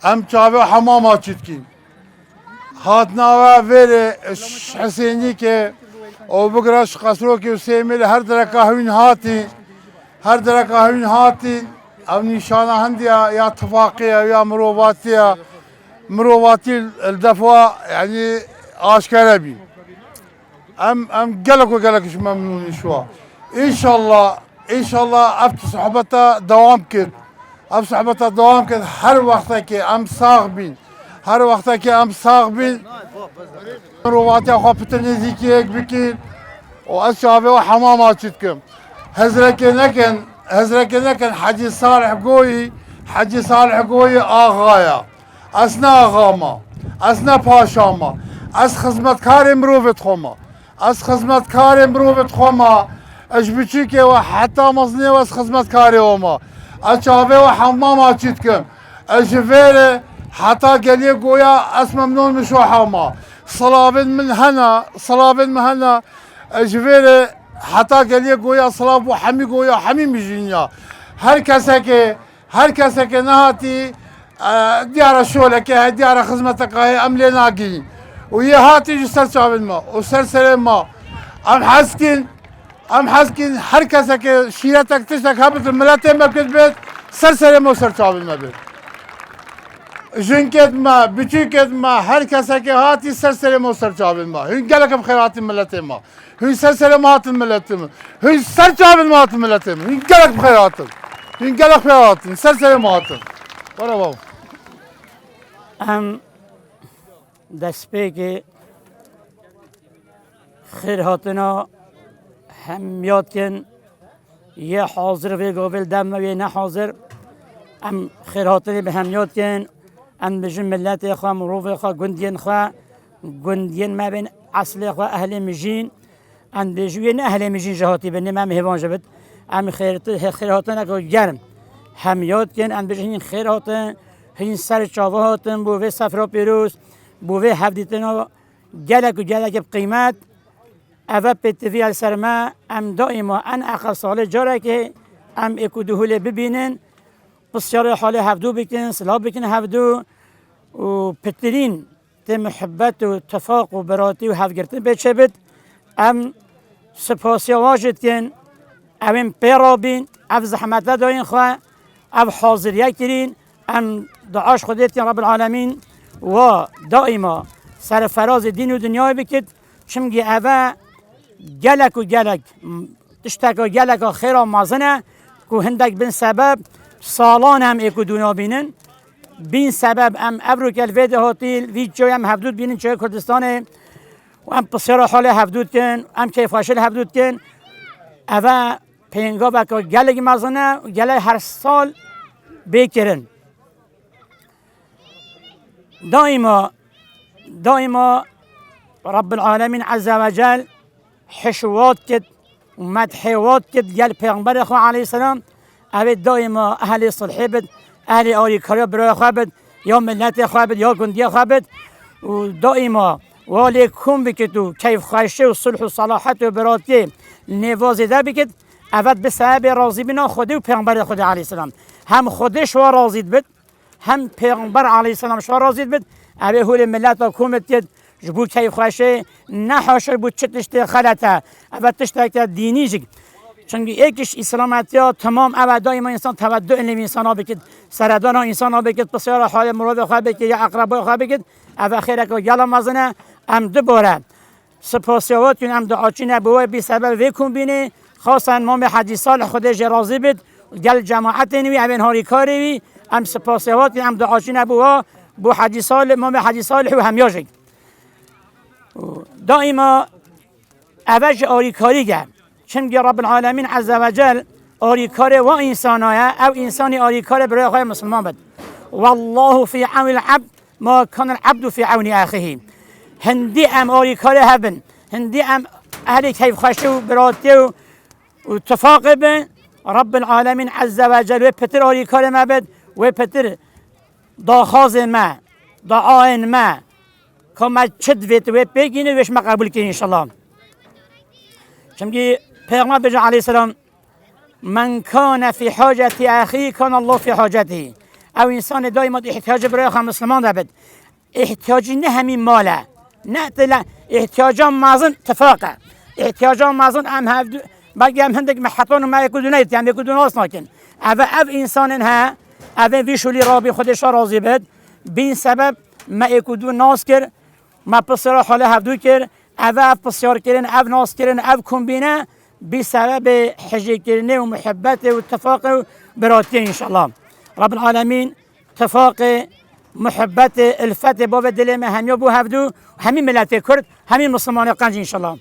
ام چاوه حمام آچید هاتنا و ویر حسینی که او بگرش قصرو که سیمیل هر درکه هون هاتی هر درکه هون هاتی او نشانه هندی یا اتفاقی یا مروواتی الدفوع يعني آشكال بي ام قلقش ممنون شو ان شاء الله ابت صحبته دوام كد اب صحبته دوام كد هر وقتك ام صاغبين هر وقتك ام صاغبين مرواتي اخو بتنزيكي بكين واشابه وحمامات شتكم هزرك لكن حجي صالح قوي آغايا اسنا آغاما اسنا پاشاما از خدمتکار مروفت خوما از خدمتکار مروفت خوما اش بچی که و حتی مصنی و از خدمتکاری اوما اچاوه و حمام آچید کم اش ویره حتی گلیه گویا اس ممنون مشو حما صلابن من هنا اش ویره حتی گلیه گویا صلاب و حمی گویا حمی میجینیا هر کسی که نهاتی دیار شوله که دیار خدمتك هاي املي ناقي وهي هاتي سر ما وسر ما ام حسكين هر کسی که شیرتك تشتك هبط الملات ما بكتبت سر ما وسر ما بيت جنكت ما بتشيكت ما هر کسی که هاتي سر ما وسر ما هن قالك بخيرات الملات ما هن سر ما هات الملات ما هن سر ما هات الملات ما هن قالك بخيرات هن قالك بخيرات سر ما هات ورا بابا ام دست که خیر هاتنا هم یاد کن یه حاضر و گویل دم و نه حاضر ام خیر هاتنی به هم یاد کن ام بجن ملت خواه مروف خواه گندین ما بین اصل خواه اهل مجین ام بجوی نه اهل مجین جهاتی بینیم ام هیوان جبت ام خیر هاتنا که گرم هم یاد کن ام بجن خیر هاتن هین سر چاوه هاتن بوه سفرا پیروز بوه هفدیتنا گلک بقیمت اوه پتوی السرما ام دائما ان اقل ساله جاره که ام اکو دهوله ببینن بسیار حال هفدو بکن سلام بکن هفدو و پترین تی محبت و تفاق و براتی و هفگرتن بچه بد ام سپاسی واجد کن اویم پیرابین او زحمت داین خواه او حاضریه کرین ام دعاش خودت رب العالمین و دائما سر فراز دین و دنیا بکد چمگی اوه گلک تشتکا گلک خیرا مازنه که هندک بین سبب سالان هم اکو دنیا بینن بین سبب ام ابرو کل وید هاتیل وید جای هم هفدود بینن چای کردستانه و ام بسیار حال هفدود کن ام کیف خاشل هفدود کن اوه پینگا بکا گلک مازنه و گلک هر سال بکرن دائما رب العالمين عز وجل حشوات كد ومدحوات كد قال پیغمبر اخو عليه السلام اوید دائما اهل صلح بد اهل آریکاری برای خواه بد یا ملت خواه بد یا گندی خواه بد و دائما والیکم بکد و کیف خواهشه و صلح و صلاحت و براتی نوازیده بکد اوید به سبب راضی بنا خودی و پیغمبر خود علیه السلام هم خودش و راضید بد هم پیغمبر علیه السلام شو راضید بد اوه هول ملت و کومت کد جبو کیف خواهشه نحاشر بود چه تشتی خلطه اوه تشتی دینی جگ چونکه یکیش اسلامتی ها تمام اوه دائما انسان تودع علم انسان ها بکد سردان ها انسان ها بکد بسیار حال مراد خواه بکد یا اقربای خواه بکد اوه خیره که گلا مزنه ام دوباره سپاسیوات کن ام دعاچی نبوه بی سبب ویکون بینه خاصا امام حجی صالح خودش راضی بید گل جماعت نوی اوین هاری کاری وی ام سپاسیوات کن ام دعاچی نبوه بو حجی صالح امام حجی صالح و همیاجک دائما اوج آریکاری گه چون رب العالمین عز وجل آریکار و انسانایه او انسانی آریکار برای خواه مسلمان بد والله فی عون العبد ما کان العبد فی عون اخیه هندی ام آریکار هبن هندی ام اهل کیف خوشه و براتی و اتفاق بن رب العالمین عز وجل و پتر آریکار ما بد و پتر داخاز ما دعاین ما کما چد ویت و بگینه وش ما قبول کنی انشالله چونکه پیغمبر بجا علیه السلام من کان فی حاجت اخی کان الله فی حاجته او انسان دائما احتیاج برای خود مسلمان دارد. احتیاجی نه همین ماله، نه تلا احتیاجان مازن اتفاقه، احتیاجان مازن ام هفدو بگی هم هندک محطان و ما یکودونه یعنی یکودون آس نکن. او انسان ها او ویشولی رابی خودش راضی بد بین سبب ما یکودون ناس کرد ما پسر حال هفدو کرد او پسیار کردن او ناس کردن او کمبینه بسبب حجی کردن و محبت و اتفاق و براتی انشالله. رب العالمین اتفاق محبت الفت باب دل ما همیا بو هفدو همین ملت کرد همین مسلمان قنج انشالله.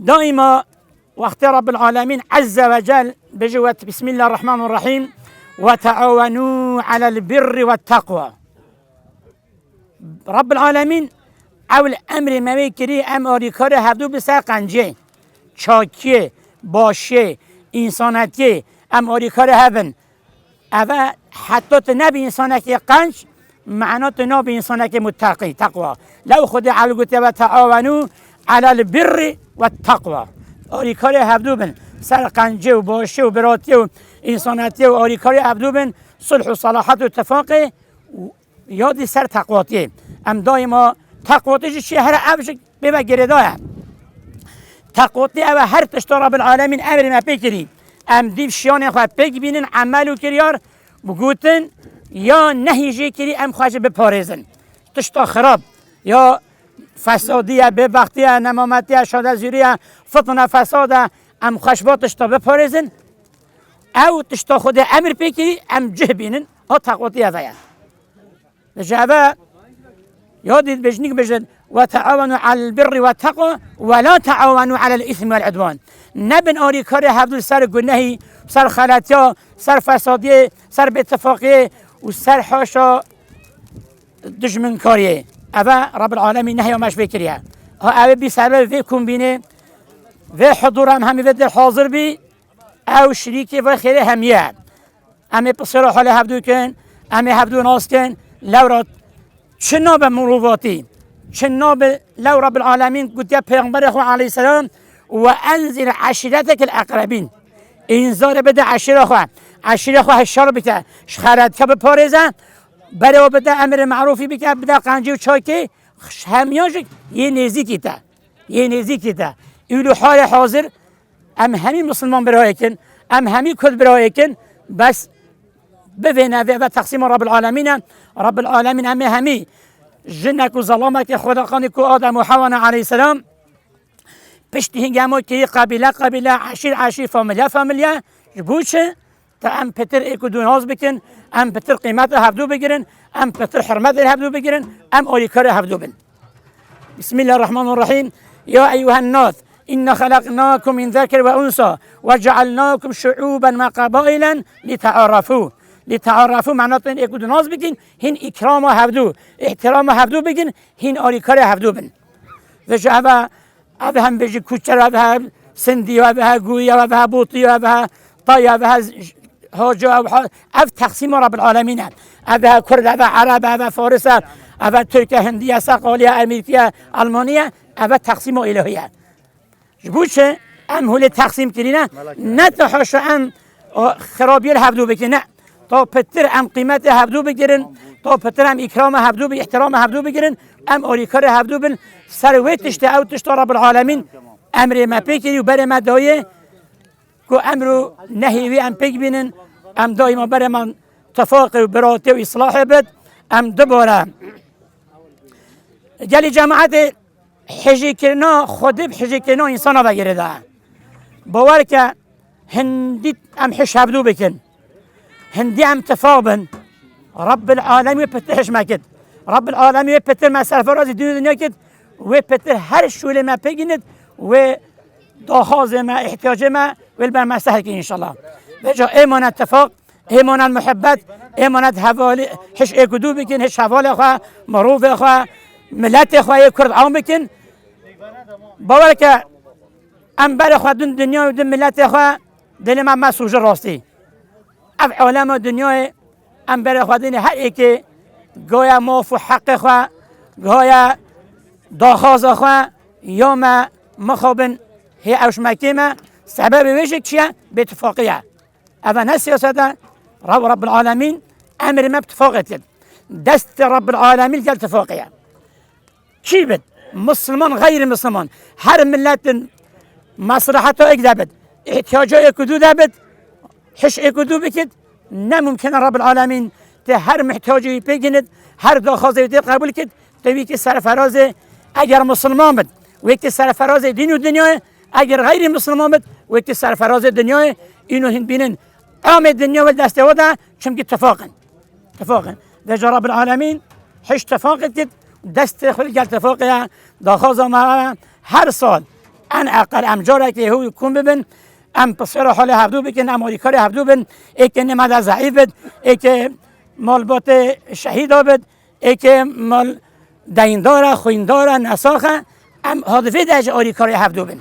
دائما وقت رب العالمين عز وجل بجوة بسم الله الرحمن الرحيم وتعاونوا على البر والتقوى. رب العالمين اول امر ما بکری امری کار هفدو بسر قنجه چاکیه باشه انسانیتی امری کار هفن اول حتی تنبی انسانیتی قنج معنات نبی انسانیتی متقی تقوى. لو خود علقت وتعاونوا على البر والتقوى آریکاری هفدو بن سر قنجه و باشه و براتی و انسانیتی و آریکاری هفدو بن صلح و صلاحت و اتفاق یادی سر تقواتی ام دائما تقواتی چیه هر افش بما گردایه تقواتی او هر تشتا رب العالمین امر ما بکری ام دیو شیان خواه بک بینن عملو کریار بگوتن یا نهیجی کری ام خواهش بپارزن تشتا خراب یا فسادیه به وقتیه نمامتیه شاده زیریه فتنه فساده ام خشبا تشتا بپارزن او تشتا خود امر بکری ام جه بینن ها تقواتی اوه جواب يودي بجنيك بجد وتعاونوا على البر والتقوى ولا تعاونوا على الاثم والعدوان. نبن آری کار هفدو سر گناهی سر خلطیا سر فسادیه سر باتفاقیه و سر حاشا دشمن کاریه اوه رب العالمین نهی و مش بکریه اوه بی سبب وی کمبینه و حضور همی و در حاضر بی او شریکی و خیره همیه امی بسر حال هفدو کن امی هفدو ناس کن لورات چناب مروواتی چناب لو رب العالمین قلت يا پیغمبر اخو علیه السلام و انزل عشیرتک الاقربین انذار بده عشیره خو هشار بکه خرد که بپارزه برای بده امر معروفی بکه بده قنجی و چاکی همیاش یه نزیکی تا ایلو حال حاضر ام همین مسلمان برای کن ام همین کد برای کن بس بفينا و تقسيم رب العالمين همي جنك و ظلامك خدا خانك و آدم و حوانا عليه السلام پشتی هنگامو که قبیله عشیر فامیلیا جبوشه تا ام پتر ایکو دوناز بکن ام پتر قیمت هفدو بگیرن ام پتر حرمت هفدو بگیرن ام آریکار هفدو بن. بسم الله الرحمن الرحيم يا أيها الناس إن خلقناكم من ذكر وأنثى وجعلناكم شعوبا وقبائلا لتعارفوا معناته ایکو دوناز بگین هین اکرام هفدو احترام هفدو بگین هین آریکار هفدو بن و جواب او هم بجی کوچر او سندی او گوی او بوطی او طای او هاجا او تقسیم رب العالمین او کرد او عرب او فارس او ترکیه هندیه سقالیه امریکیه آلمانیه او تقسیم الهیه جبوشه ام هول تقسیم کرینه نه تحاشا ام خرابیل هفدو بگین نه تا پتر ام قیمت هفدو بگیرن تا پتر ام اکرام هفدو بگیرن احترام هفدو بگیرن ام آریکار هفدو بن سروی تشت او تشت رب العالمین امر ما پیکری و بر ما دایه که امرو نهیوی ام پیک بینن ام دایما بر من تفاق و براتی و اصلاح بد ام دوباره جلی جماعت حجی کرنا خود حجی کرنا انسان ها بگیره ده باور که هندی ام حش هفدو بکن هندي ام تفاوبن رب العالمين بتحش ما كد رب العالمين بتر ما سافر راضي الدنيا كد وبتر هر شغل ما بيجند و داخاز ما احتياج ما والبر ما سهل ان شاء الله بجا ايمان اتفاق ايمان المحبت ايمان حوالي حش اكدو بكن حش حوالي اخوا معروف اخوا ملت اخوا كرد عام بكن باورك ام بر اخوا دنيا و ملت اخوا دل ما سوج راستي اف عالم دنیای ام بر خودین هر ایک گویا موف حق خو گویا داخاز خو یا ما مخابن هی اوش مکیمه سبب ویش چیه؟ به اتفاقیه. اول نه سیاست رب العالمین امر ما اتفاقیت کرد. دست رب العالمین که اتفاقیه. کی بد؟ مسلمان غیر مسلمان. هر ملت مصلحت ها اکده بد. احتیاج ها اکدو ده بد. حش اکدو بکد. نممکن رب العالمین ته هر محتاجی بگیند. هر داخوازی قبول کد. توی که سرفراز اگر مسلمان بد و یک سرفراز دین و دنیا، اگر غیر مسلمان بد و یک سرفراز دنیا، اینو هند بینن عام دنیا و دسته وده چون که اتفاقا در رب العالمین هیچ اتفاق کد دست خود که اتفاقیه داخوازا ما هر سال ان اقل امجاره که هو کن ببین ام پسر حال هفدو بکن ام آریکار هفدو بن ایک نماد ضعیف بد ایک مالبات شهید بد ایک مال دیندار خویندار نساخه ام هدفی درج آریکار هفدو بن